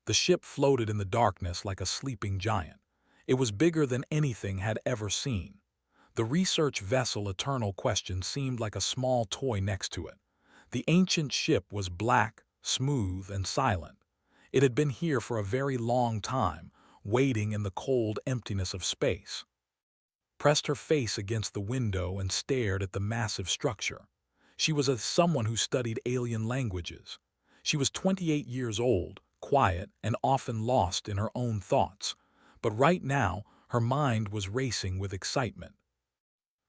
The ship floated in the darkness like a sleeping giant. It was bigger than anything had ever seen. The research vessel Eternal Question seemed like a small toy next to it. The ancient ship was black, smooth, and silent. It had been here for a very long time, waiting in the cold emptiness of space. Pressed her face against the window and stared at the massive structure. She was someone who studied alien languages. She was 28 years old, quiet, and often lost in her own thoughts. But right now, her mind was racing with excitement.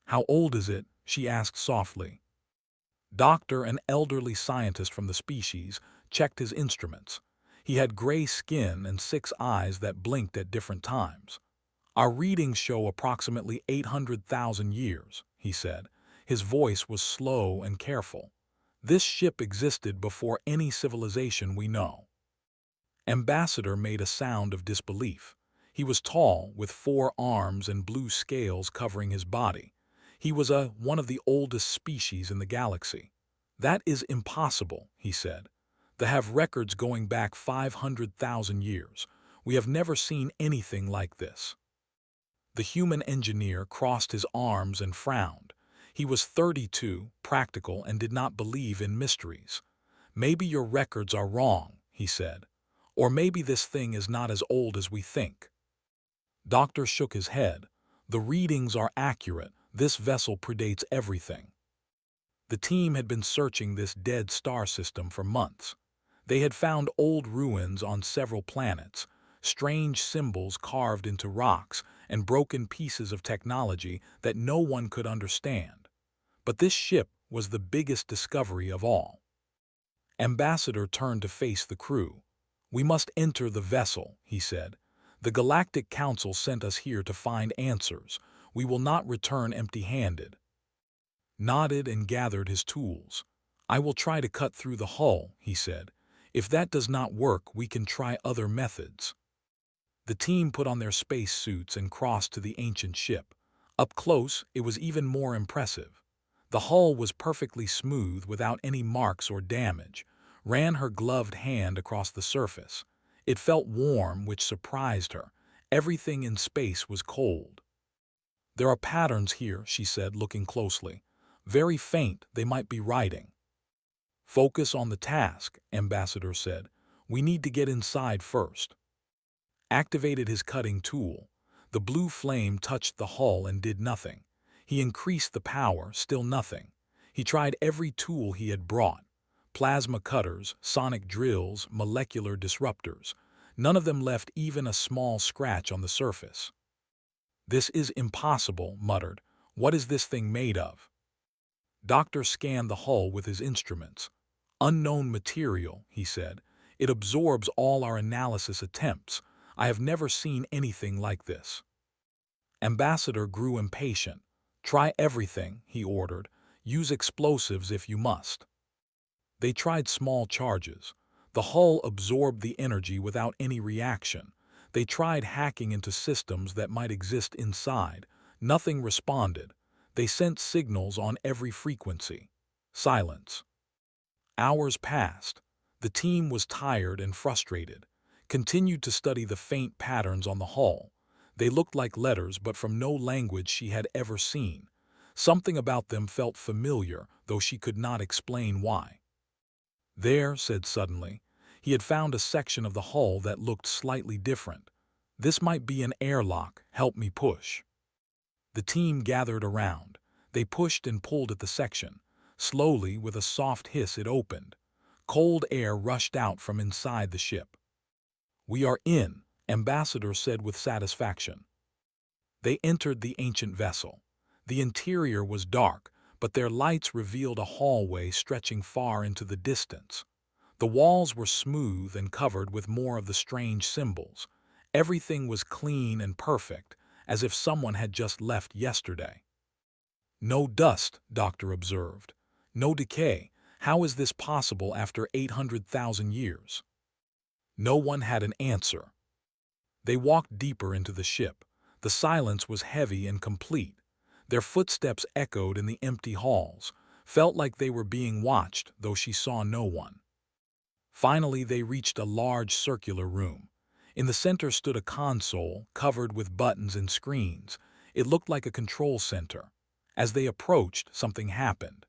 "How old is it?" she asked softly. Doctor, an elderly scientist from the species, checked his instruments. He had gray skin and 6 eyes that blinked at different times. "Our readings show approximately 800,000 years," he said. His voice was slow and careful. "This ship existed before any civilization we know." Ambassador made a sound of disbelief. He was tall, with 4 arms and blue scales covering his body. He was one of the oldest species in the galaxy. "That is impossible," he said. "They have records going back 500,000 years. We have never seen anything like this." The human engineer crossed his arms and frowned. He was 32, practical, and did not believe in mysteries. "Maybe your records are wrong," he said. "Or maybe this thing is not as old as we think." Doctor shook his head. "The readings are accurate. This vessel predates everything." The team had been searching this dead star system for months. They had found old ruins on several planets, strange symbols carved into rocks, and broken pieces of technology that no one could understand. But this ship was the biggest discovery of all. Ambassador turned to face the crew. "We must enter the vessel," he said. "The Galactic Council sent us here to find answers. We will not return empty-handed." Nodded and gathered his tools. "I will try to cut through the hull," he said. "If that does not work, we can try other methods." The team put on their space suits and crossed to the ancient ship. Up close, it was even more impressive. The hull was perfectly smooth without any marks or damage. Ran her gloved hand across the surface. It felt warm, which surprised her. Everything in space was cold. "There are patterns here," she said, looking closely. "Very faint, they might be writing." "Focus on the task," Ambassador said. "We need to get inside first." Activated his cutting tool. The blue flame touched the hull and did nothing. He increased the power, still nothing. He tried every tool he had brought. Plasma cutters, sonic drills, molecular disruptors. None of them left even a small scratch on the surface. "This is impossible," muttered. "What is this thing made of?" Doctor scanned the hull with his instruments. "Unknown material," he said. "It absorbs all our analysis attempts. I have never seen anything like this." Ambassador grew impatient. "Try everything," he ordered. "Use explosives if you must." They tried small charges. The hull absorbed the energy without any reaction. They tried hacking into systems that might exist inside. Nothing responded. They sent signals on every frequency. Silence. Hours passed. The team was tired and frustrated. Continued to study the faint patterns on the hull. They looked like letters, but from no language she had ever seen. Something about them felt familiar, though she could not explain why. "There," said suddenly. He had found a section of the hull that looked slightly different. "This might be an airlock. Help me push." The team gathered around. They pushed and pulled at the section. Slowly, with a soft hiss, it opened. Cold air rushed out from inside the ship. "We are in," Ambassador said with satisfaction. They entered the ancient vessel. The interior was dark, but their lights revealed a hallway stretching far into the distance. The walls were smooth and covered with more of the strange symbols. Everything was clean and perfect, as if someone had just left yesterday. "No dust," Doctor observed. "No decay. How is this possible after 800,000 years?" No one had an answer. They walked deeper into the ship. The silence was heavy and complete. Their footsteps echoed in the empty halls, felt like they were being watched, though she saw no one. Finally, they reached a large circular room. In the center stood a console covered with buttons and screens. It looked like a control center. As they approached, something happened.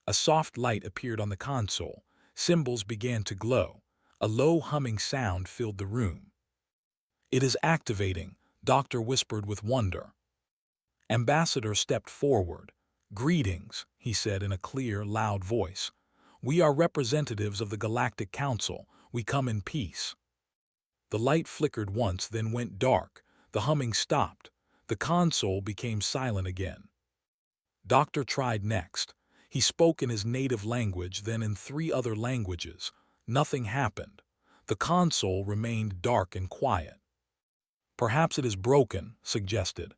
A soft light appeared on the console. Symbols began to glow. A low humming sound filled the room. "It is activating," Doctor whispered with wonder. Ambassador stepped forward. "Greetings," he said in a clear, loud voice. "We are representatives of the Galactic Council. We come in peace." The light flickered once, then went dark. The humming stopped. The console became silent again. Doctor tried next. He spoke in his native language, then in 3 other languages. Nothing happened. The console remained dark and quiet. "Perhaps it is broken," suggested.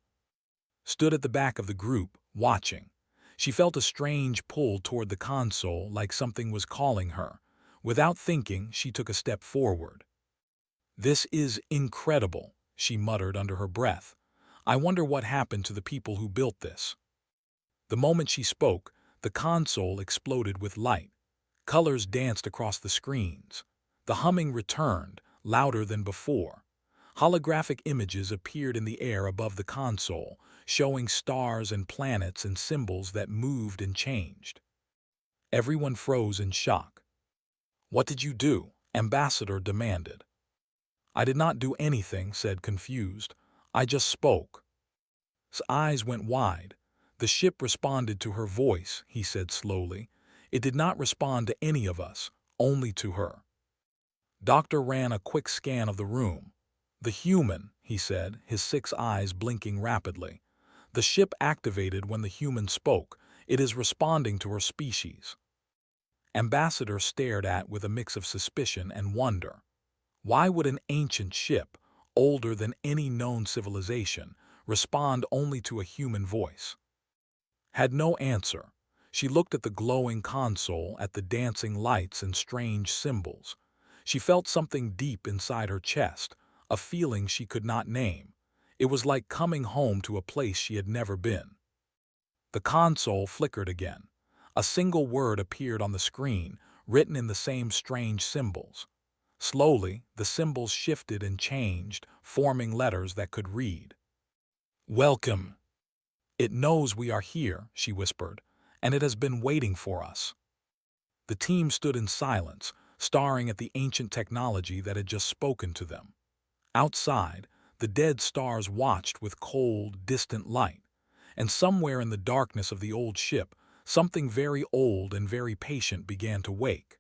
Stood at the back of the group, watching. She felt a strange pull toward the console, like something was calling her. Without thinking, she took a step forward. "This is incredible," she muttered under her breath. "I wonder what happened to the people who built this." The moment she spoke, the console exploded with light. Colors danced across the screens. The humming returned, louder than before. Holographic images appeared in the air above the console, showing stars and planets and symbols that moved and changed. Everyone froze in shock. "What did you do?" Ambassador demanded. "I did not do anything," said confused. "I just spoke." His eyes went wide. "The ship responded to her voice," he said slowly. "It did not respond to any of us, only to her." Doctor ran a quick scan of the room. "The human," he said, his 6 eyes blinking rapidly. "The ship activated when the human spoke. It is responding to her species." Ambassador stared at with a mix of suspicion and wonder. Why would an ancient ship, older than any known civilization, respond only to a human voice? Had no answer. She looked at the glowing console, at the dancing lights and strange symbols. She felt something deep inside her chest, a feeling she could not name. It was like coming home to a place she had never been. The console flickered again. A single word appeared on the screen, written in the same strange symbols. Slowly, the symbols shifted and changed, forming letters that could read. "Welcome." "It knows we are here," she whispered, "and it has been waiting for us." The team stood in silence, staring at the ancient technology that had just spoken to them. Outside, the dead stars watched with cold, distant light, and somewhere in the darkness of the old ship, something very old and very patient began to wake.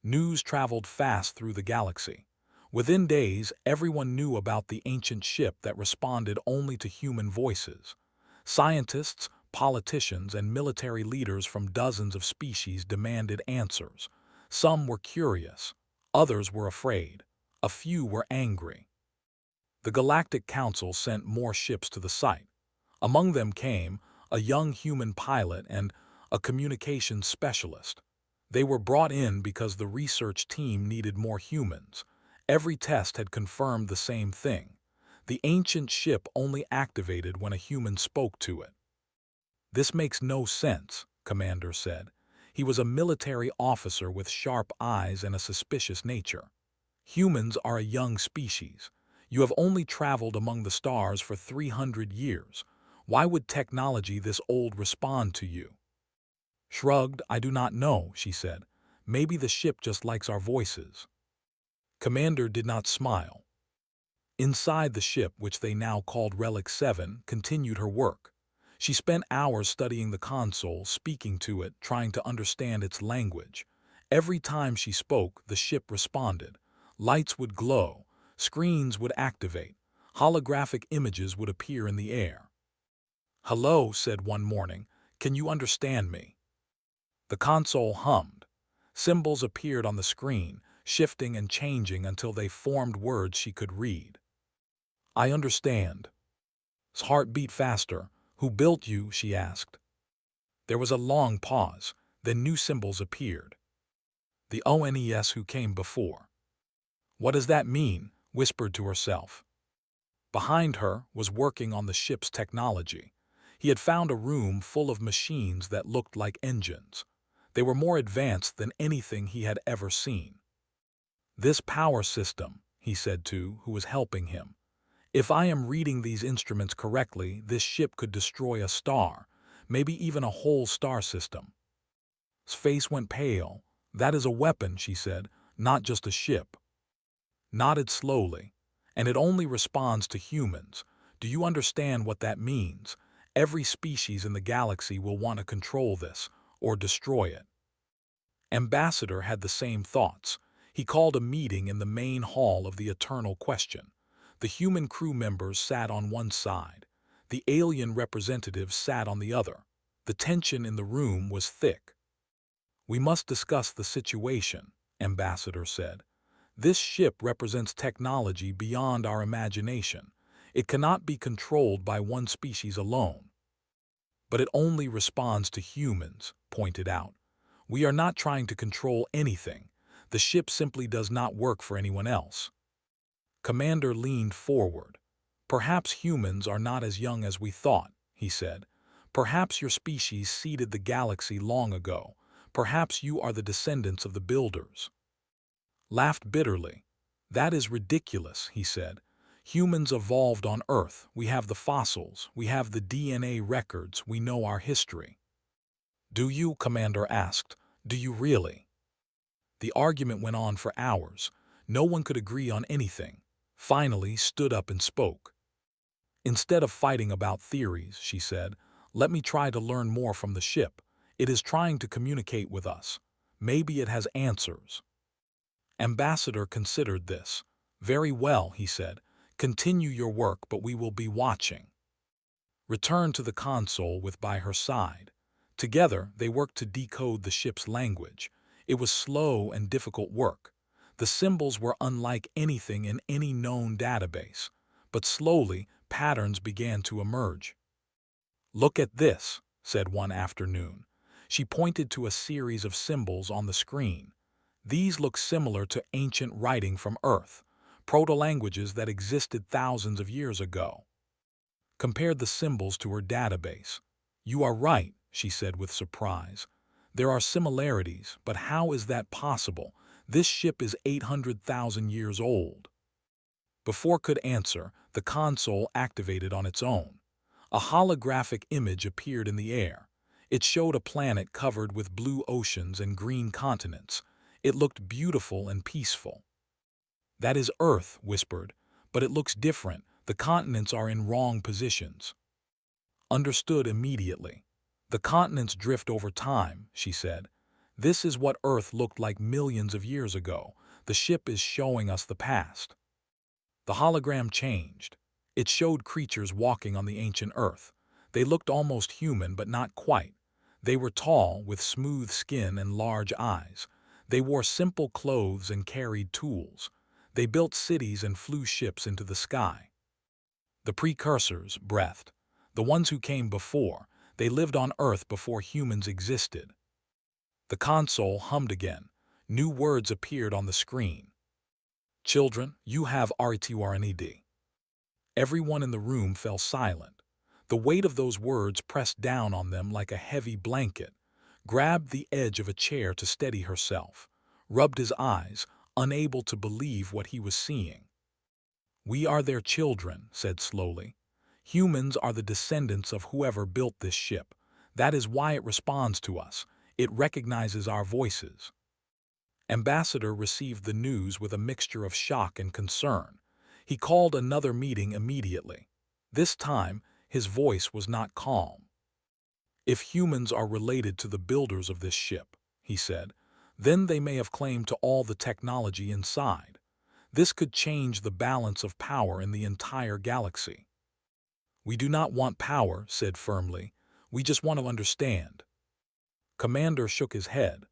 News traveled fast through the galaxy. Within days, everyone knew about the ancient ship that responded only to human voices. Scientists, politicians, and military leaders from dozens of species demanded answers. Some were curious, others were afraid, a few were angry. The Galactic Council sent more ships to the site. Among them came a young human pilot and a communications specialist. They were brought in because the research team needed more humans. Every test had confirmed the same thing. The ancient ship only activated when a human spoke to it. "This makes no sense," Commander said. He was a military officer with sharp eyes and a suspicious nature. "Humans are a young species. You have only traveled among the stars for 300 years. Why would technology this old respond to you?" Shrugged. "I do not know," she said. "Maybe the ship just likes our voices." Commander did not smile. Inside the ship, which they now called Relic 7, continued her work. She spent hours studying the console, speaking to it, trying to understand its language. Every time she spoke, the ship responded. Lights would glow, screens would activate, holographic images would appear in the air. "Hello," said one morning. "Can you understand me?" The console hummed. Symbols appeared on the screen, shifting and changing until they formed words she could read. "I understand." His heart beat faster. "Who built you?" she asked. There was a long pause, then new symbols appeared. "The ONES who came before." "What does that mean?" whispered to herself. Behind her was working on the ship's technology. He had found a room full of machines that looked like engines. They were more advanced than anything he had ever seen. "This power system," he said to who was helping him. "If I am reading these instruments correctly, this ship could destroy a star, maybe even a whole star system." His face went pale. "That is a weapon," she said, "not just a ship." Nodded slowly. "And it only responds to humans. Do you understand what that means? Every species in the galaxy will want to control this, or destroy it." Ambassador had the same thoughts. He called a meeting in the main hall of the Eternal Question. The human crew members sat on one side. The alien representatives sat on the other. The tension in the room was thick. "We must discuss the situation," Ambassador said. "This ship represents technology beyond our imagination. It cannot be controlled by one species alone." "But it only responds to humans," pointed out. "We are not trying to control anything. The ship simply does not work for anyone else." Commander leaned forward. "Perhaps humans are not as young as we thought," he said. "Perhaps your species seeded the galaxy long ago. Perhaps you are the descendants of the builders." Laughed bitterly. "That is ridiculous," he said. "Humans evolved on Earth. We have the fossils. We have the DNA records. We know our history." "Do you?" Commander asked. "Do you really?" The argument went on for hours. No one could agree on anything. Finally stood up and spoke. "Instead of fighting about theories," she said, "let me try to learn more from the ship. It is trying to communicate with us. Maybe it has answers." Ambassador considered this. "Very well," he said. "Continue your work, but we will be watching." Returned to the console with by her side. Together, they worked to decode the ship's language. It was slow and difficult work. The symbols were unlike anything in any known database. But slowly, patterns began to emerge. "Look at this," said one afternoon. She pointed to a series of symbols on the screen. "These look similar to ancient writing from Earth, proto-languages that existed thousands of years ago." Compared the symbols to her database. "You are right," she said with surprise. "There are similarities, but how is that possible? This ship is 800,000 years old." Before could answer, the console activated on its own. A holographic image appeared in the air. It showed a planet covered with blue oceans and green continents. It looked beautiful and peaceful. "That is Earth," whispered, "but it looks different. The continents are in wrong positions." Understood immediately. "The continents drift over time," she said. "This is what Earth looked like millions of years ago. The ship is showing us the past." The hologram changed. It showed creatures walking on the ancient Earth. They looked almost human, but not quite. They were tall, with smooth skin and large eyes. They wore simple clothes and carried tools. They built cities and flew ships into the sky. "The precursors," breathed. "The ones who came before. They lived on Earth before humans existed." The console hummed again. New words appeared on the screen. "Children, you have RTURNED." Everyone in the room fell silent. The weight of those words pressed down on them like a heavy blanket. Grabbed the edge of a chair to steady herself. Rubbed his eyes, unable to believe what he was seeing. "We are their children," said slowly. "Humans are the descendants of whoever built this ship. That is why it responds to us. It recognizes our voices." Ambassador received the news with a mixture of shock and concern. He called another meeting immediately. This time, his voice was not calm. "If humans are related to the builders of this ship," he said, "then they may have claim to all the technology inside. This could change the balance of power in the entire galaxy." "We do not want power," said firmly. "We just want to understand." Commander shook his head.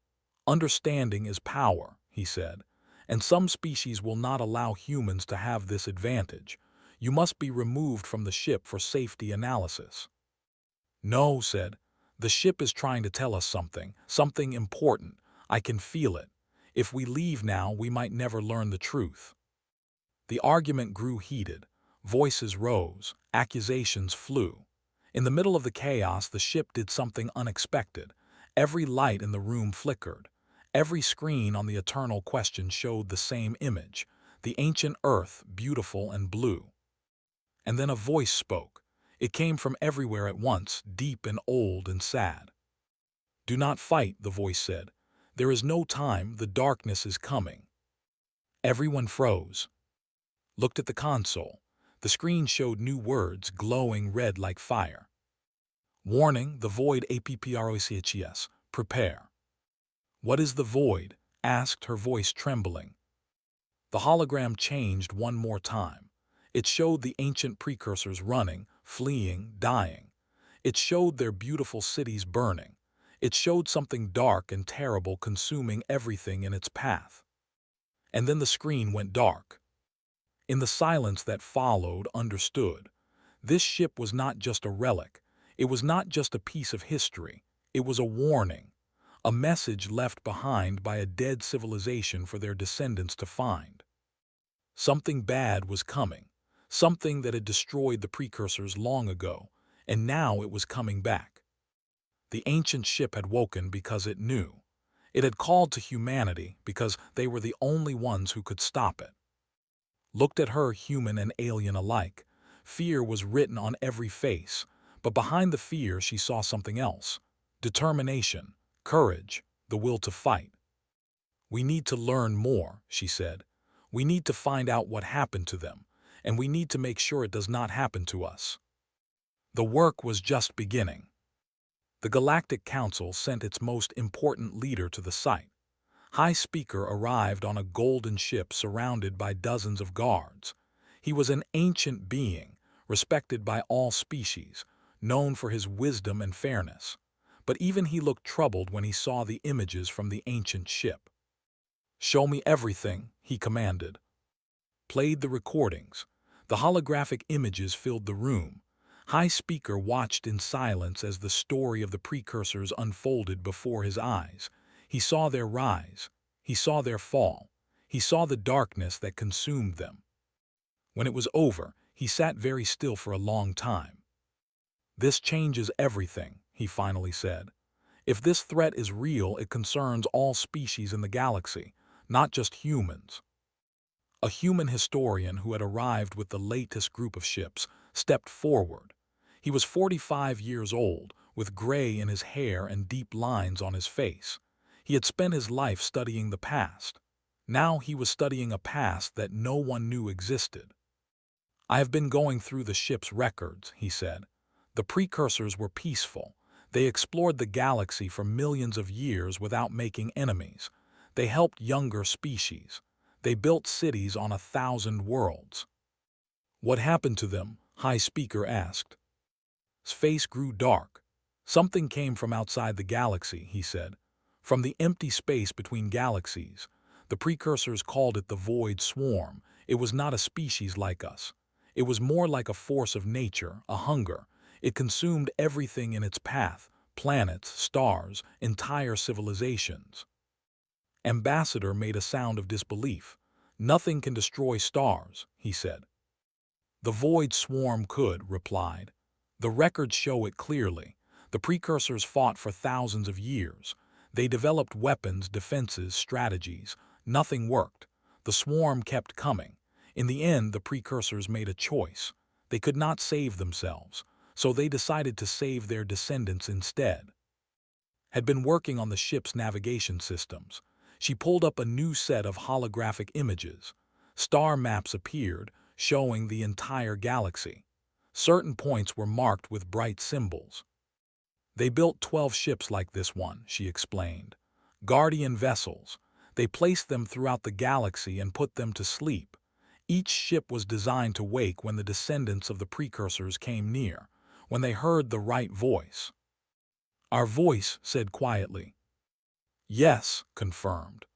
"Understanding is power," he said, "and some species will not allow humans to have this advantage. You must be removed from the ship for safety analysis." "No," said. "The ship is trying to tell us something important. I can feel it. If we leave now, we might never learn the truth." The argument grew heated. Voices rose. Accusations flew. In the middle of the chaos, the ship did something unexpected. Every light in the room flickered. Every screen on the eternal question showed the same image, the ancient Earth, beautiful and blue. And then a voice spoke. It came from everywhere at once, deep and old and sad. "Do not fight," the voice said. "There is no time, the darkness is coming." Everyone froze. Looked at the console. The screen showed new words, glowing red like fire. "Warning, the void APPROCHES. Prepare." "What is the void?" asked her voice trembling. The hologram changed one more time. It showed the ancient precursors running, fleeing, dying. It showed their beautiful cities burning. It showed something dark and terrible consuming everything in its path. And then the screen went dark. In the silence that followed, understood. This ship was not just a relic. It was not just a piece of history. It was a warning, a message left behind by a dead civilization for their descendants to find. Something bad was coming, something that had destroyed the precursors long ago, and now it was coming back. The ancient ship had woken because it knew. It had called to humanity because they were the only ones who could stop it. Looked at her, human and alien alike. Fear was written on every face, but behind the fear she saw something else. Determination, courage, the will to fight. "We need to learn more," she said. "We need to find out what happened to them, and we need to make sure it does not happen to us." The work was just beginning. The Galactic Council sent its most important leader to the site. High Speaker arrived on a golden ship surrounded by dozens of guards. He was an ancient being, respected by all species, known for his wisdom and fairness. But even he looked troubled when he saw the images from the ancient ship. "Show me everything," he commanded. Played the recordings. The holographic images filled the room. High Speaker watched in silence as the story of the precursors unfolded before his eyes. He saw their rise. He saw their fall. He saw the darkness that consumed them. When it was over, he sat very still for a long time. "This changes everything," he finally said. "If this threat is real, it concerns all species in the galaxy, not just humans." A human historian who had arrived with the latest group of ships stepped forward. He was 45 years old, with gray in his hair and deep lines on his face. He had spent his life studying the past. Now he was studying a past that no one knew existed. "I have been going through the ship's records," he said. "The precursors were peaceful. They explored the galaxy for millions of years without making enemies. They helped younger species. They built cities on 1,000 worlds." "What happened to them?" High Speaker asked. His face grew dark. "Something came from outside the galaxy," he said. "From the empty space between galaxies. The precursors called it the Void Swarm. It was not a species like us. It was more like a force of nature, a hunger. It consumed everything in its path, planets, stars, entire civilizations." Ambassador made a sound of disbelief. "Nothing can destroy stars," he said. "The Void Swarm could," replied. "The records show it clearly. The precursors fought for thousands of years. They developed weapons, defenses, strategies. Nothing worked. The swarm kept coming. In the end, the precursors made a choice. They could not save themselves, so they decided to save their descendants instead." Had been working on the ship's navigation systems. She pulled up a new set of holographic images. Star maps appeared, showing the entire galaxy. Certain points were marked with bright symbols. "They built 12 ships like this one," she explained. "Guardian vessels. They placed them throughout the galaxy and put them to sleep. Each ship was designed to wake when the descendants of the precursors came near, when they heard the right voice." "Our voice," said quietly. "Yes," confirmed.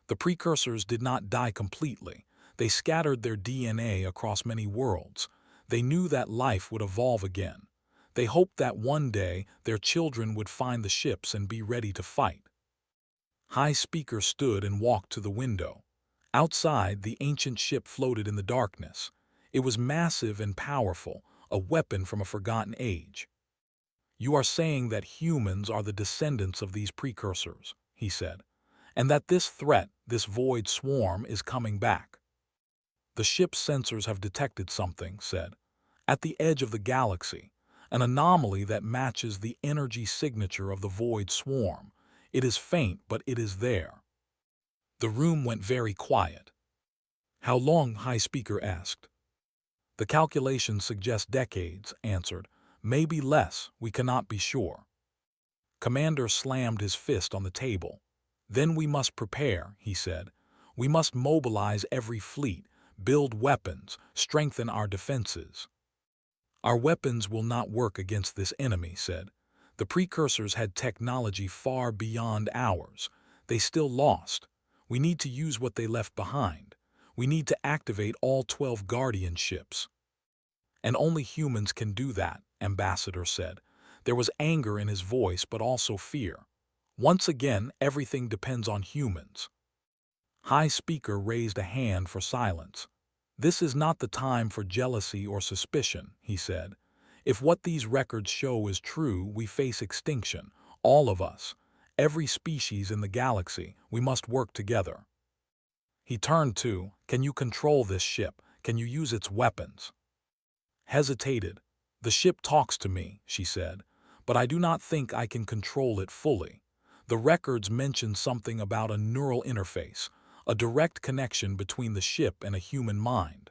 "The precursors did not die completely. They scattered their DNA across many worlds. They knew that life would evolve again. They hoped that one day their children would find the ships and be ready to fight." High Speaker stood and walked to the window. Outside, the ancient ship floated in the darkness. It was massive and powerful, a weapon from a forgotten age. "You are saying that humans are the descendants of these precursors," he said, "and that this threat, this void swarm, is coming back." "The ship's sensors have detected something," said, "at the edge of the galaxy, an anomaly that matches the energy signature of the void swarm. It is faint, but it is there." The room went very quiet. "How long?" High Speaker asked. "The calculations suggest decades," answered. "Maybe less, we cannot be sure." Commander slammed his fist on the table. "Then we must prepare," he said. "We must mobilize every fleet, build weapons, strengthen our defenses." "Our weapons will not work against this enemy," said. "The precursors had technology far beyond ours. They still lost. We need to use what they left behind. We need to activate all 12 Guardian ships." "And only humans can do that," Ambassador said. There was anger in his voice, but also fear. "Once again, everything depends on humans." High Speaker raised a hand for silence. "This is not the time for jealousy or suspicion," he said. "If what these records show is true, we face extinction, all of us. Every species in the galaxy, we must work together." He turned to, "Can you control this ship? Can you use its weapons?" Hesitated. "The ship talks to me," she said, "but I do not think I can control it fully. The records mention something about a neural interface, a direct connection between the ship and a human mind."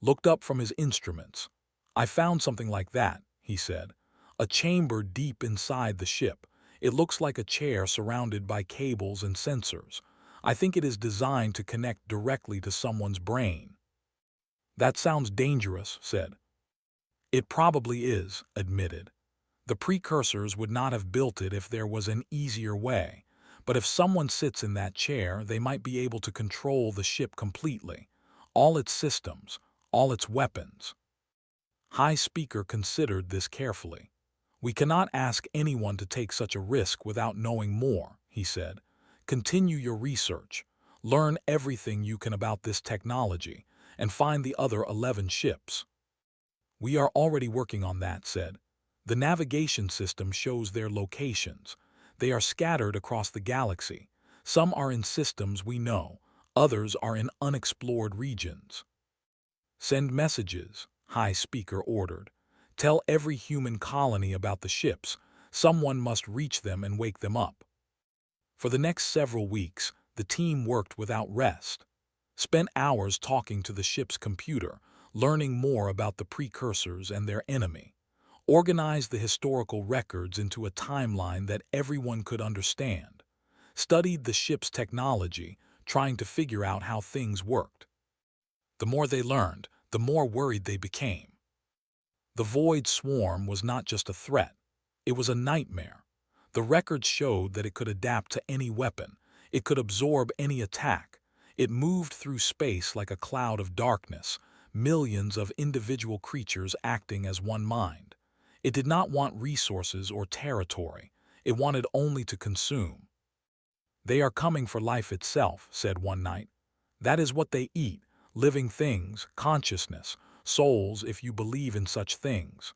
Looked up from his instruments. "I found something like that," he said. "A chamber deep inside the ship. It looks like a chair surrounded by cables and sensors. I think it is designed to connect directly to someone's brain." "That sounds dangerous," said. "It probably is," admitted. "The precursors would not have built it if there was an easier way. But if someone sits in that chair, they might be able to control the ship completely. All its systems, all its weapons." High Speaker considered this carefully. "We cannot ask anyone to take such a risk without knowing more," he said. "Continue your research. Learn everything you can about this technology, and find the other 11 ships." "We are already working on that," said. "The navigation system shows their locations. They are scattered across the galaxy. Some are in systems we know, others are in unexplored regions." "Send messages," High Speaker ordered. "Tell every human colony about the ships. Someone must reach them and wake them up." For the next several weeks, the team worked without rest. Spent hours talking to the ship's computer, learning more about the precursors and their enemy. Organized the historical records into a timeline that everyone could understand. Studied the ship's technology, trying to figure out how things worked. The more they learned, the more worried they became. The void swarm was not just a threat. It was a nightmare. The records showed that it could adapt to any weapon. It could absorb any attack. It moved through space like a cloud of darkness, millions of individual creatures acting as one mind. It did not want resources or territory. It wanted only to consume. "They are coming for life itself," said one night. "That is what they eat, living things, consciousness, souls, if you believe in such things."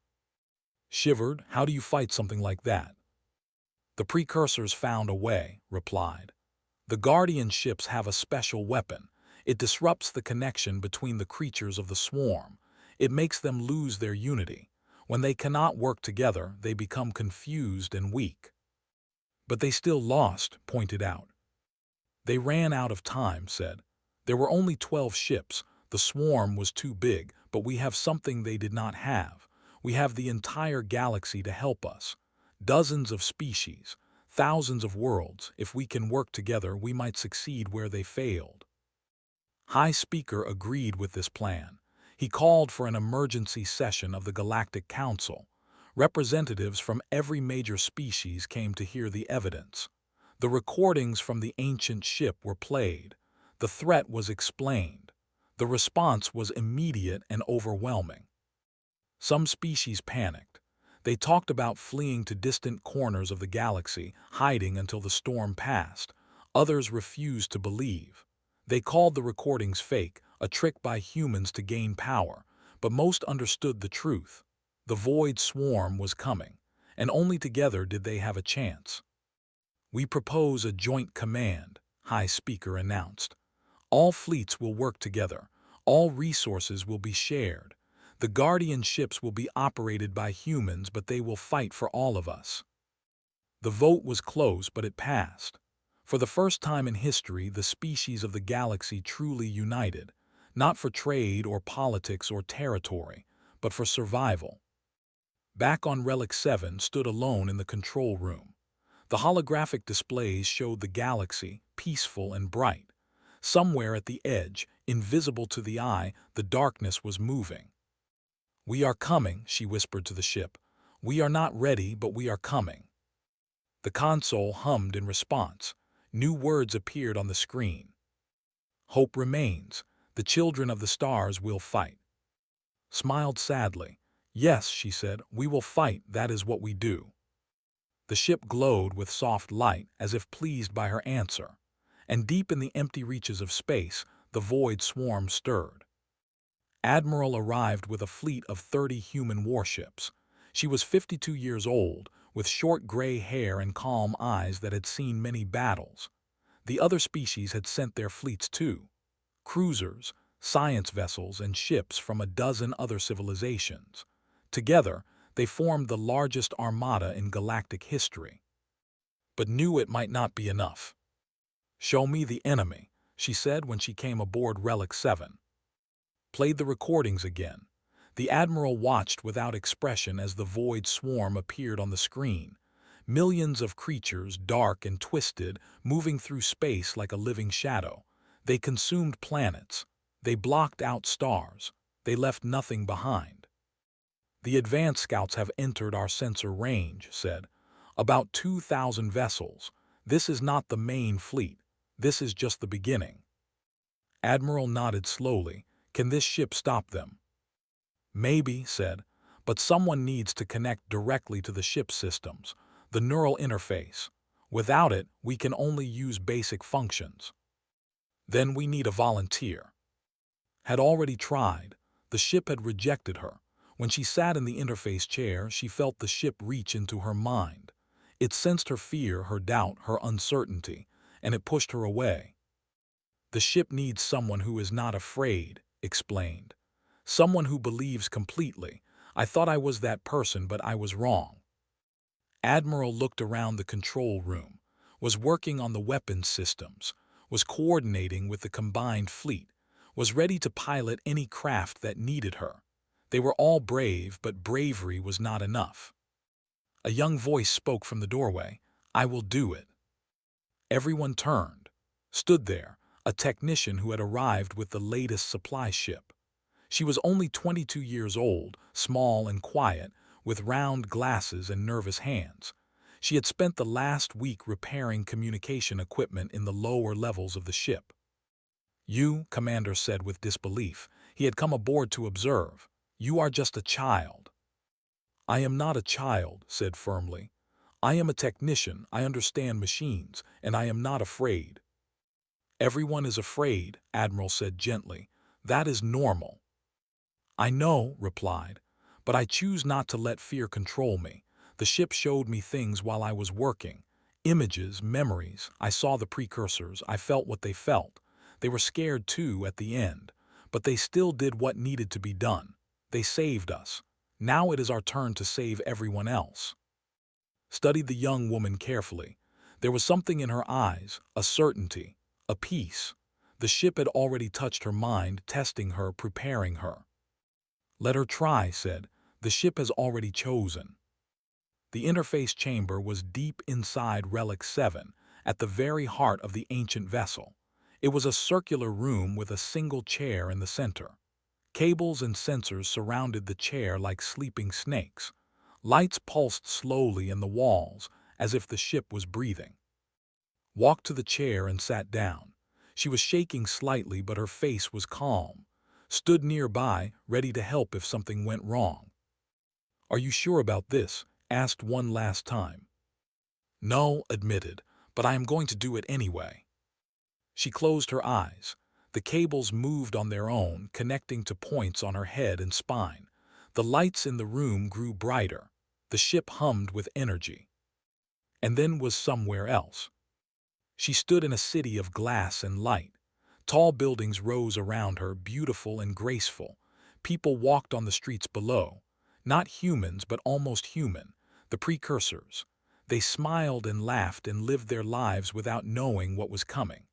Shivered. "How do you fight something like that?" "The precursors found a way," replied. "The Guardian ships have a special weapon. It disrupts the connection between the creatures of the swarm. It makes them lose their unity. When they cannot work together, they become confused and weak." "But they still lost," pointed out. "They ran out of time," said. "There were only 12 ships. The swarm was too big, but we have something they did not have. We have the entire galaxy to help us. Dozens of species, thousands of worlds. If we can work together, we might succeed where they failed." High Speaker agreed with this plan. He called for an emergency session of the Galactic Council. Representatives from every major species came to hear the evidence. The recordings from the ancient ship were played. The threat was explained. The response was immediate and overwhelming. Some species panicked. They talked about fleeing to distant corners of the galaxy, hiding until the storm passed. Others refused to believe. They called the recordings fake, a trick by humans to gain power, but most understood the truth. The void swarm was coming. and only together did they have a chance. "We propose a joint command," High Speaker announced. "All fleets will work together. All resources will be shared. The Guardian ships will be operated by humans, but they will fight for all of us." The vote was close, but it passed. For the first time in history, the species of the galaxy truly united, not for trade or politics or territory, but for survival. Back on Relic 7 stood alone in the control room. The holographic displays showed the galaxy, peaceful and bright. Somewhere at the edge, invisible to the eye, the darkness was moving. "We are coming," she whispered to the ship. "We are not ready, but we are coming." The console hummed in response. New words appeared on the screen. "Hope remains. The children of the stars will fight." Smiled sadly. "Yes," she said, "we will fight. That is what we do." The ship glowed with soft light, as if pleased by her answer. And deep in the empty reaches of space, the void swarm stirred. Admiral arrived with a fleet of 30 human warships. She was 52 years old, with short gray hair and calm eyes that had seen many battles. The other species had sent their fleets too. Cruisers, science vessels, and ships from a dozen other civilizations. Together, they formed the largest armada in galactic history. But knew it might not be enough. "Show me the enemy," she said when she came aboard Relic 7. Played the recordings again. The Admiral watched without expression as the void swarm appeared on the screen. Millions of creatures, dark and twisted, moving through space like a living shadow. They consumed planets. They blocked out stars. They left nothing behind. "The advanced scouts have entered our sensor range," said. "About 2,000 vessels. This is not the main fleet. This is just the beginning." Admiral nodded slowly. "Can this ship stop them?" "Maybe," said, "but someone needs to connect directly to the ship's systems, the neural interface. Without it, we can only use basic functions." "Then we need a volunteer." Had already tried. The ship had rejected her. When she sat in the interface chair, she felt the ship reach into her mind. It sensed her fear, her doubt, her uncertainty, and it pushed her away. "The ship needs someone who is not afraid," explained. "Someone who believes completely. I thought I was that person, but I was wrong." Admiral looked around the control room, was working on the weapons systems, was coordinating with the combined fleet, was ready to pilot any craft that needed her. They were all brave, but bravery was not enough. A young voice spoke from the doorway. "I will do it." Everyone turned. Stood there, a technician who had arrived with the latest supply ship. She was only 22 years old, small and quiet, with round glasses and nervous hands. She had spent the last week repairing communication equipment in the lower levels of the ship. "You," Commander said with disbelief. He had come aboard to observe. "You are just a child." "I am not a child," said firmly. "I am a technician, I understand machines, and I am not afraid." "Everyone is afraid," Admiral said gently. "That is normal." "I know," replied, "but I choose not to let fear control me. The ship showed me things while I was working. Images, memories. I saw the precursors. I felt what they felt. They were scared too at the end, but they still did what needed to be done. They saved us. Now it is our turn to save everyone else." Studied the young woman carefully. There was something in her eyes, a certainty, a peace. The ship had already touched her mind, testing her, preparing her. "Let her try," said. "The ship has already chosen." The interface chamber was deep inside Relic 7, at the very heart of the ancient vessel. It was a circular room with a single chair in the center. Cables and sensors surrounded the chair like sleeping snakes. Lights pulsed slowly in the walls, as if the ship was breathing. Walked to the chair and sat down. She was shaking slightly, but her face was calm. Stood nearby, ready to help if something went wrong. "Are you sure about this?" asked one last time. "No," admitted, "but I am going to do it anyway." She closed her eyes. The cables moved on their own, connecting to points on her head and spine. The lights in the room grew brighter. The ship hummed with energy, and then was somewhere else. She stood in a city of glass and light. Tall buildings rose around her, beautiful and graceful. People walked on the streets below. Not humans, but almost human, the precursors. They smiled and laughed and lived their lives without knowing what was coming.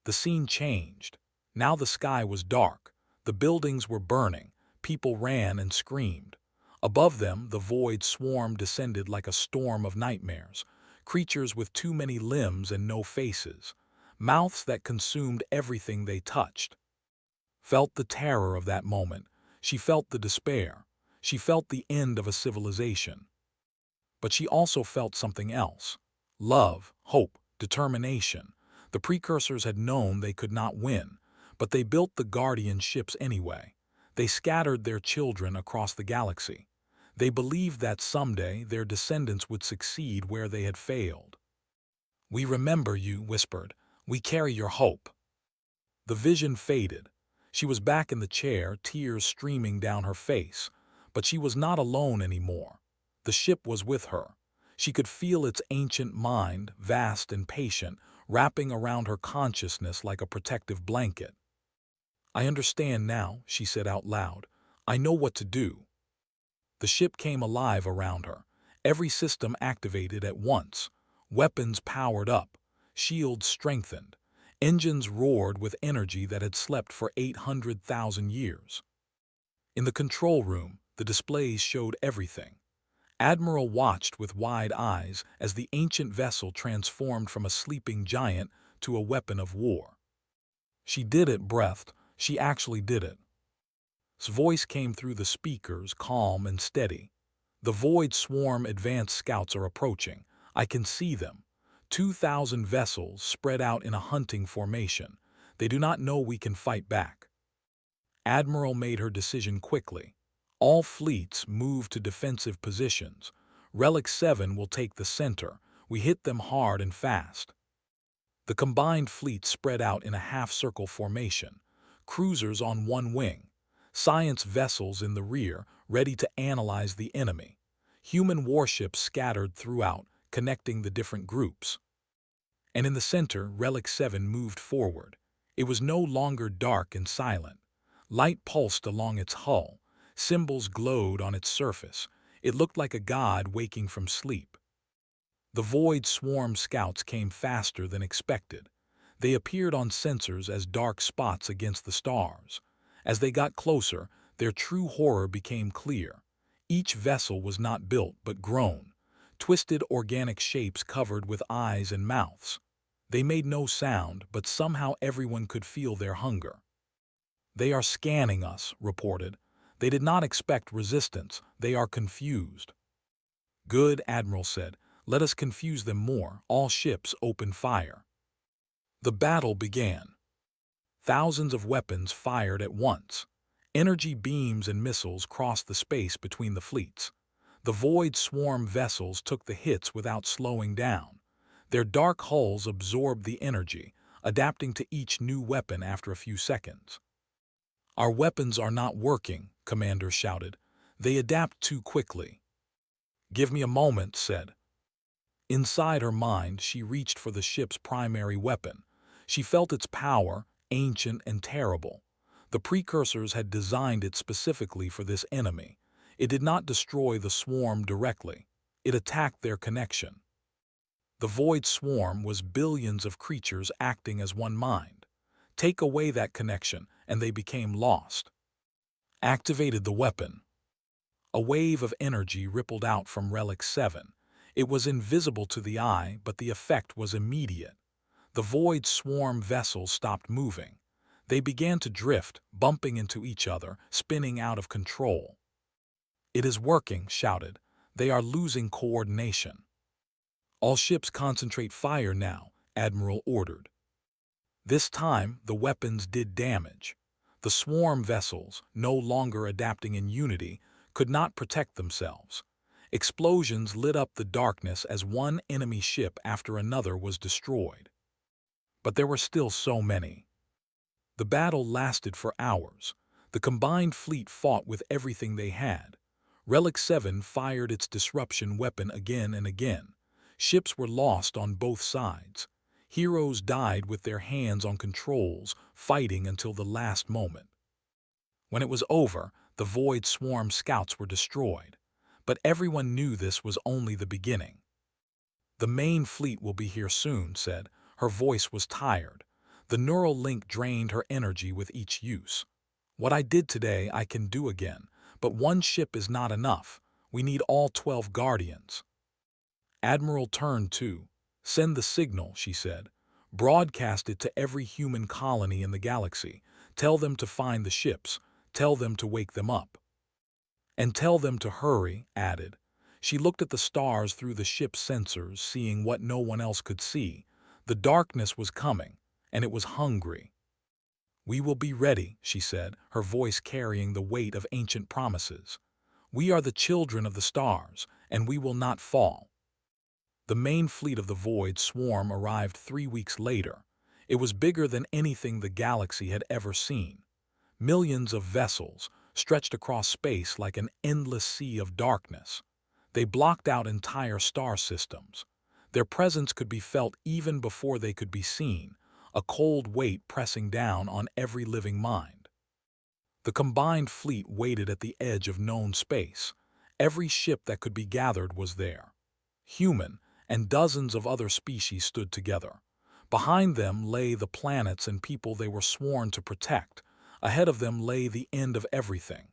The scene changed. Now the sky was dark. The buildings were burning. People ran and screamed. Above them, the void swarm descended like a storm of nightmares. Creatures with too many limbs and no faces. Mouths that consumed everything they touched. Felt the terror of that moment. She felt the despair. She felt the end of a civilization. But she also felt something else. Love, hope, determination. The precursors had known they could not win, but they built the guardian ships anyway. They scattered their children across the galaxy. They believed that someday their descendants would succeed where they had failed. "We remember you," whispered. "We carry your hope." The vision faded. She was back in the chair, tears streaming down her face. But she was not alone anymore. The ship was with her. She could feel its ancient mind, vast and patient, wrapping around her consciousness like a protective blanket. "I understand now," she said out loud. "I know what to do." The ship came alive around her. Every system activated at once. Weapons powered up. Shields strengthened. Engines roared with energy that had slept for 800,000 years. In the control room, the displays showed everything. Admiral watched with wide eyes as the ancient vessel transformed from a sleeping giant to a weapon of war. "She did it," breathed. "She actually did it." His voice came through the speakers, calm and steady. "The Void Swarm advanced scouts are approaching. I can see them. 2,000 vessels spread out in a hunting formation. They do not know we can fight back." Admiral made her decision quickly. "All fleets move to defensive positions. Relic 7 will take the center. We hit them hard and fast." The combined fleet spread out in a half-circle formation. Cruisers on one wing. Science vessels in the rear, ready to analyze the enemy. Human warships scattered throughout, connecting the different groups. And in the center, Relic 7 moved forward. It was no longer dark and silent. Light pulsed along its hull. Symbols glowed on its surface. It looked like a god waking from sleep. The Void Swarm scouts came faster than expected. They appeared on sensors as dark spots against the stars. As they got closer, their true horror became clear. Each vessel was not built but grown. Twisted organic shapes covered with eyes and mouths. They made no sound, but somehow everyone could feel their hunger. "They are scanning us," reported. "They did not expect resistance. They are confused." "Good," Admiral said. "Let us confuse them more." All ships opened fire. The battle began. Thousands of weapons fired at once. Energy beams and missiles crossed the space between the fleets. The Void Swarm vessels took the hits without slowing down. Their dark hulls absorbed the energy, adapting to each new weapon after a few seconds. "Our weapons are not working," Commander shouted. "They adapt too quickly." "Give me a moment," said. Inside her mind, she reached for the ship's primary weapon. She felt its power, ancient and terrible. The precursors had designed it specifically for this enemy. It did not destroy the swarm directly. It attacked their connection. The Void Swarm was billions of creatures acting as one mind. Take away that connection, and they became lost. Activated the weapon. A wave of energy rippled out from Relic 7. It was invisible to the eye, but the effect was immediate. The Void Swarm vessels stopped moving. They began to drift, bumping into each other, spinning out of control. "It is working," shouted. "They are losing coordination." "All ships concentrate fire now," Admiral ordered. This time, the weapons did damage. The swarm vessels, no longer adapting in unity, could not protect themselves. Explosions lit up the darkness as one enemy ship after another was destroyed. But there were still so many. The battle lasted for hours. The combined fleet fought with everything they had. Relic 7 fired its disruption weapon again and again. Ships were lost on both sides. Heroes died with their hands on controls, fighting until the last moment. When it was over, the Void Swarm scouts were destroyed. But everyone knew this was only the beginning. "The main fleet will be here soon," said. Her voice was tired. The neural link drained her energy with each use. "What I did today I can do again, but one ship is not enough. We need all 12 Guardians." Admiral turned to. "Send the signal," she said. "Broadcast it to every human colony in the galaxy. Tell them to find the ships. Tell them to wake them up." "And tell them to hurry," added. She looked at the stars through the ship's sensors, seeing what no one else could see. The darkness was coming, and it was hungry. "We will be ready," she said, her voice carrying the weight of ancient promises. "We are the children of the stars, and we will not fall." The main fleet of the Void Swarm arrived 3 weeks later. It was bigger than anything the galaxy had ever seen. Millions of vessels, stretched across space like an endless sea of darkness. They blocked out entire star systems. Their presence could be felt even before they could be seen, a cold weight pressing down on every living mind. The combined fleet waited at the edge of known space. Every ship that could be gathered was there. Human and dozens of other species stood together. Behind them lay the planets and people they were sworn to protect. Ahead of them lay the end of everything.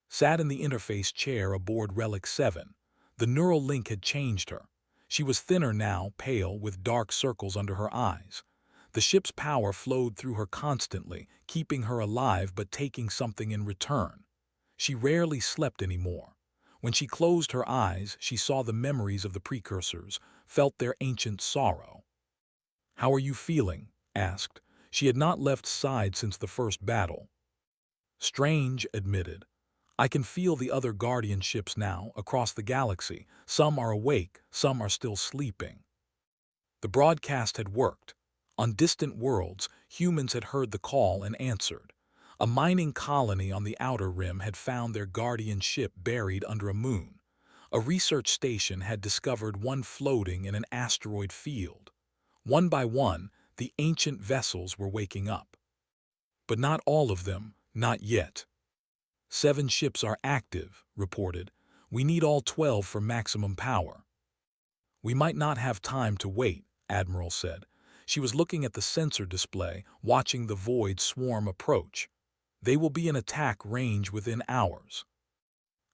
Sat in the interface chair aboard Relic 7. The neural link had changed her. She was thinner now, pale, with dark circles under her eyes. The ship's power flowed through her constantly, keeping her alive but taking something in return. She rarely slept anymore. When she closed her eyes, she saw the memories of the precursors, felt their ancient sorrow. "How are you feeling?" asked. She had not left side since the first battle. "Strange," admitted. "I can feel the other Guardian ships now, across the galaxy. Some are awake, some are still sleeping." The broadcast had worked. On distant worlds, humans had heard the call and answered. A mining colony on the outer rim had found their Guardian ship buried under a moon. A research station had discovered one floating in an asteroid field. One by one, the ancient vessels were waking up. But not all of them, not yet. 7 ships are active, reported. We need all 12 for maximum power. "We might not have time to wait," Admiral said. She was looking at the sensor display, watching the Void Swarm approach. "They will be in attack range within hours."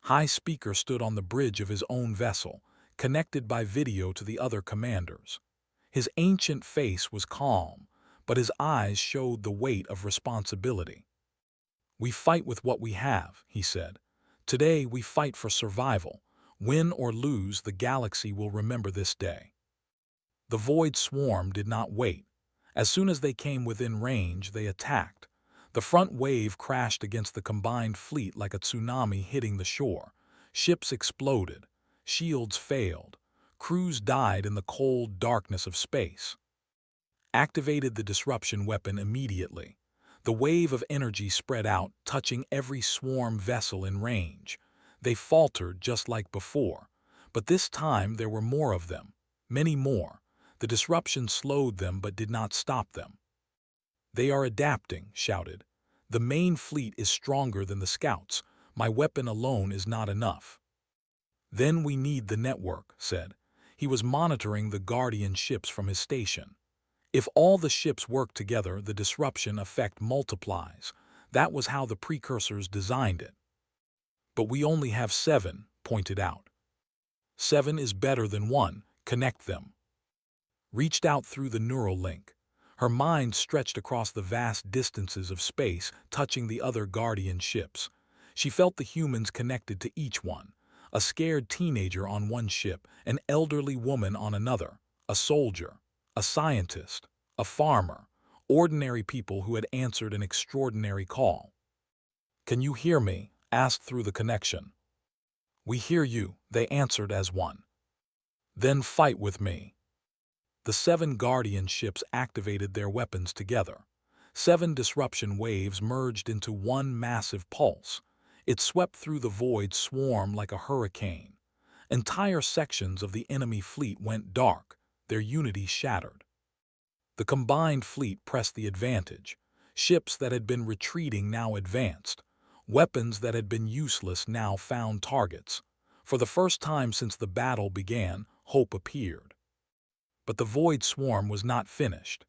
High Speaker stood on the bridge of his own vessel, connected by video to the other commanders. His ancient face was calm, but his eyes showed the weight of responsibility. "We fight with what we have," he said. "Today we fight for survival. Win or lose, the galaxy will remember this day." The Void Swarm did not wait. As soon as they came within range, they attacked. The front wave crashed against the combined fleet like a tsunami hitting the shore. Ships exploded. Shields failed. Crews died in the cold darkness of space. Activated the disruption weapon immediately. The wave of energy spread out, touching every swarm vessel in range. They faltered just like before, but this time there were more of them, many more. The disruption slowed them but did not stop them. "They are adapting," shouted. "The main fleet is stronger than the scouts. My weapon alone is not enough." "Then we need the network," said. He was monitoring the Guardian ships from his station. "If all the ships work together, the disruption effect multiplies. That was how the precursors designed it." "But we only have 7, pointed out. 7 is better than 1, connect them." Reached out through the neural link. Her mind stretched across the vast distances of space, touching the other Guardian ships. She felt the humans connected to each one. A scared teenager on one ship, an elderly woman on another, a soldier, a scientist, a farmer, ordinary people who had answered an extraordinary call. "Can you hear me?" asked through the connection. "We hear you," they answered as one. "Then fight with me." The 7 Guardian ships activated their weapons together. 7 disruption waves merged into one massive pulse. It swept through the void swarm like a hurricane. Entire sections of the enemy fleet went dark, their unity shattered. The combined fleet pressed the advantage. Ships that had been retreating now advanced. Weapons that had been useless now found targets. For the first time since the battle began, hope appeared. But the void swarm was not finished.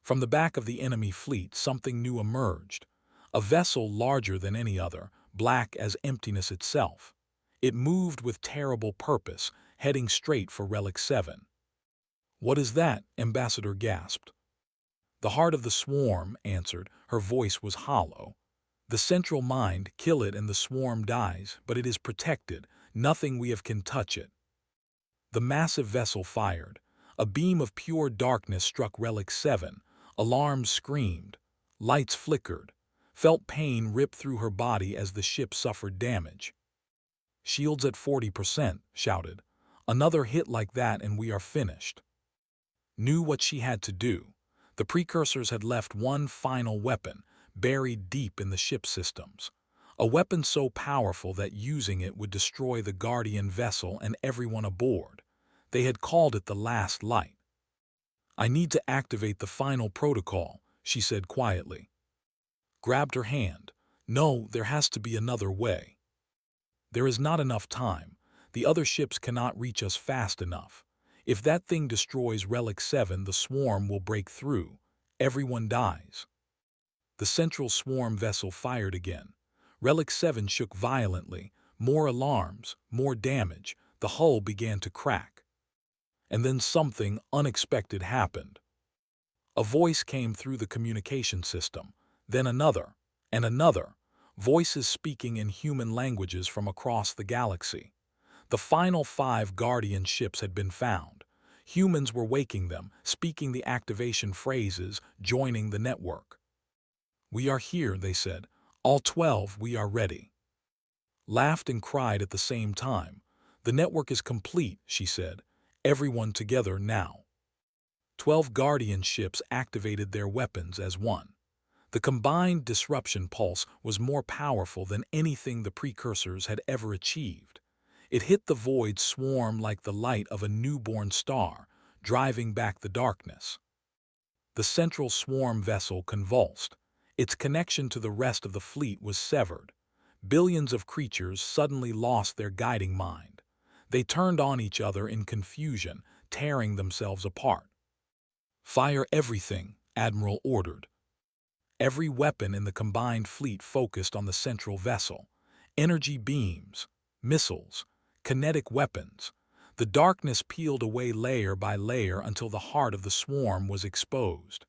From the back of the enemy fleet, something new emerged. A vessel larger than any other, black as emptiness itself. It moved with terrible purpose, heading straight for Relic 7. "What is that?" Ambassador gasped. "The heart of the swarm," answered. Her voice was hollow. "The central mind, kill it and the swarm dies, but it is protected. Nothing we have can touch it." The massive vessel fired. A beam of pure darkness struck Relic 7. Alarms screamed. Lights flickered. Felt pain rip through her body as the ship suffered damage. "Shields at 40%, shouted. "Another hit like that and we are finished." Knew what she had to do. The precursors had left one final weapon, buried deep in the ship systems. A weapon so powerful that using it would destroy the Guardian vessel and everyone aboard. They had called it the Last Light. "I need to activate the final protocol," she said quietly. Grabbed her hand. "No, there has to be another way. There is not enough time. The other ships cannot reach us fast enough. If that thing destroys Relic 7, the swarm will break through. Everyone dies." The central swarm vessel fired again. Relic 7 shook violently. More alarms, more damage. The hull began to crack. And then something unexpected happened. A voice came through the communication system. Then another, and another. Voices speaking in human languages from across the galaxy. The final 5 Guardian ships had been found. Humans were waking them, speaking the activation phrases, joining the network. "We are here," they said. "All 12, we are ready." Laughed and cried at the same time. "The network is complete," she said. "Everyone together now." 12 Guardian ships activated their weapons as one. The combined disruption pulse was more powerful than anything the precursors had ever achieved. It hit the void swarm like the light of a newborn star, driving back the darkness. The central swarm vessel convulsed. Its connection to the rest of the fleet was severed. Billions of creatures suddenly lost their guiding mind. They turned on each other in confusion, tearing themselves apart. "Fire everything," Admiral ordered. Every weapon in the combined fleet focused on the central vessel. Energy beams, missiles, kinetic weapons. The darkness peeled away layer by layer until the heart of the swarm was exposed.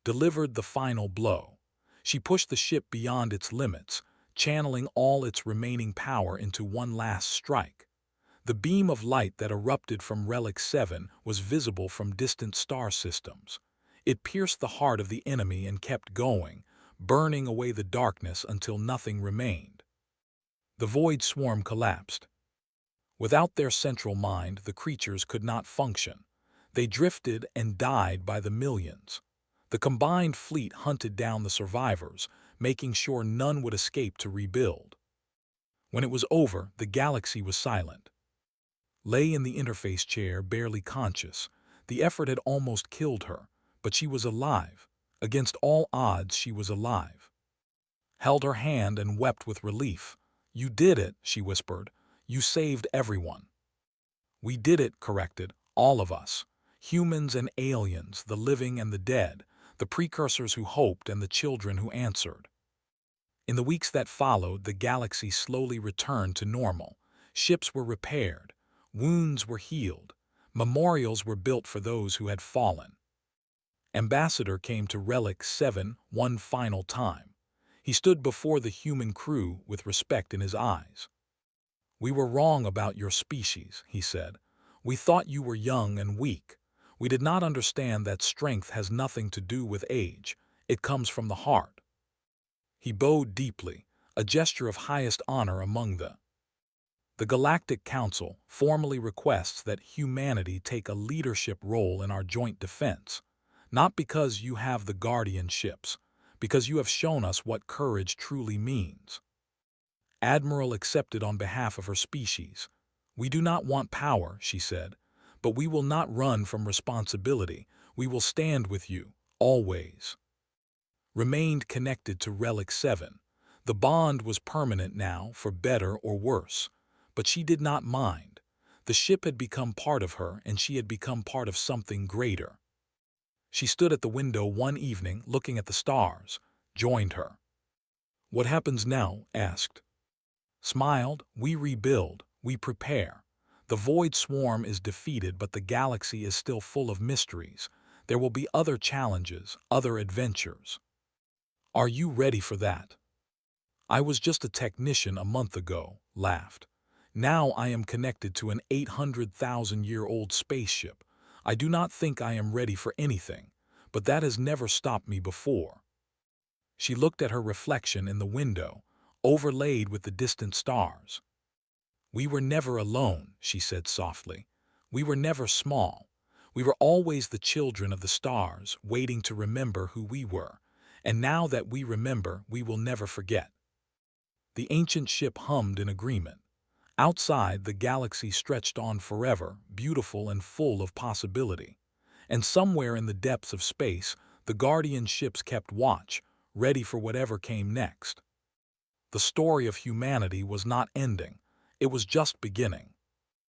Delivered the final blow. She pushed the ship beyond its limits, channeling all its remaining power into one last strike. The beam of light that erupted from Relic 7 was visible from distant star systems. It pierced the heart of the enemy and kept going, burning away the darkness until nothing remained. The void swarm collapsed. Without their central mind, the creatures could not function. They drifted and died by the millions. The combined fleet hunted down the survivors, making sure none would escape to rebuild. When it was over, the galaxy was silent. Lay in the interface chair, barely conscious. The effort had almost killed her, but she was alive. Against all odds, she was alive. Held her hand and wept with relief. "You did it," she whispered. "You saved everyone." "We did it," corrected, "all of us. Humans and aliens, the living and the dead, the precursors who hoped and the children who answered." In the weeks that followed, the galaxy slowly returned to normal. Ships were repaired. Wounds were healed. Memorials were built for those who had fallen. Ambassador came to Relic 7 one final time. He stood before the human crew with respect in his eyes. "We were wrong about your species," he said. "We thought you were young and weak. We did not understand that strength has nothing to do with age. It comes from the heart." He bowed deeply, a gesture of highest honor among The Galactic Council formally requests that humanity take a leadership role in our joint defense, not because you have the Guardian ships, because you have shown us what courage truly means. Admiral accepted on behalf of her species. "We do not want power," she said, "but we will not run from responsibility. We will stand with you, always." Remained connected to Relic 7. The bond was permanent now, for better or worse. But she did not mind. The ship had become part of her, and she had become part of something greater. She stood at the window one evening, looking at the stars. Joined her. "What happens now?" asked. Smiled. "We rebuild. We prepare. The void swarm is defeated, but the galaxy is still full of mysteries. There will be other challenges, other adventures. Are you ready for that?" "I was just a technician a month ago," laughed. "Now I am connected to an 800,000-year-old spaceship. I do not think I am ready for anything, but that has never stopped me before." She looked at her reflection in the window, overlaid with the distant stars. "We were never alone," she said softly. "We were never small. We were always the children of the stars, waiting to remember who we were. And now that we remember, we will never forget." The ancient ship hummed in agreement. Outside, the galaxy stretched on forever, beautiful and full of possibility. And somewhere in the depths of space, the guardian ships kept watch, ready for whatever came next. The story of humanity was not ending. It was just beginning.